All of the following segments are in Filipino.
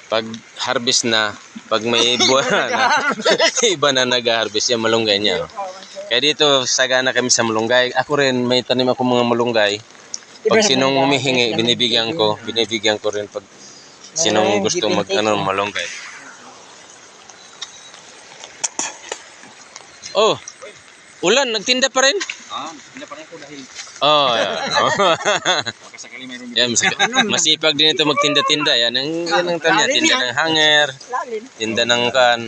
Pag harvest na, pag may buwan na, iba na nag-harvest yung malunggay niya. Oh. Kaya dito, sagana kami sa malunggay. Ako rin, may tanim ako mga malunggay. Pag sinong humihingi, binibigyan ko rin pag sinong gusto malunggay. Oh, ulan, nagtinda pa rin? Nagtinda pa rin ako dahil yan. sakali mayroon Yan, masipag din ito magtinda-tinda. Yan ang tanya, tinda ng hanger, tinda ng kan.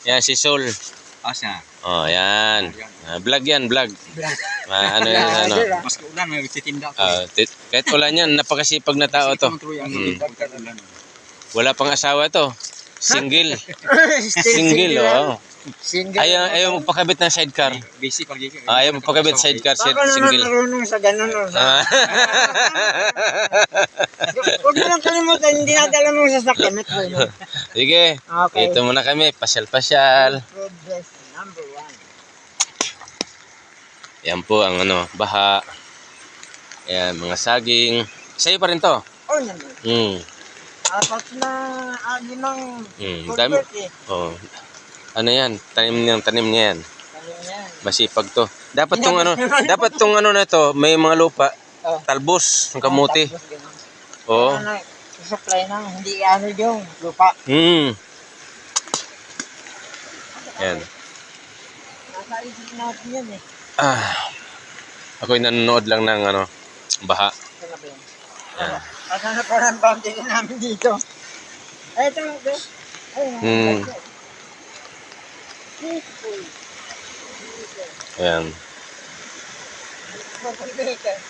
Yan si Sol. siya. Yan. Vlog yan, vlog. Maski ulan, may titinda ako. Kahit ulan yan, napakasipag na tao to. Wala pang asawa to. Single. Single, oh. Ayaw magpakabit ng sidecar. Busy pag ayaw magpakabit sidecar, single. Baka marunong sa ganun. Huwag mo lang kalimutan, hindi nadala mo sa sakyan. Sige, Okay. ito muna kami, pasyal-pasyal. Progress number 1. Yan po ang baha. Yan, mga saging. Sa'yo pa rin to? Oh, naman. Apat na agi ng Dami. Oh. Ano yan? Tanim niya yan. Masipag to. Dapat tong na to, may mga lupa. Talbos, ng kamuti. Oo. Supply ng hindi yung lupa. Yan. Nasa isip natin yan eh. Ako'y nanonood lang ng baha. Yan. Kasama ko ng boundary namin dito. Ay, ito. Ayan. Ay,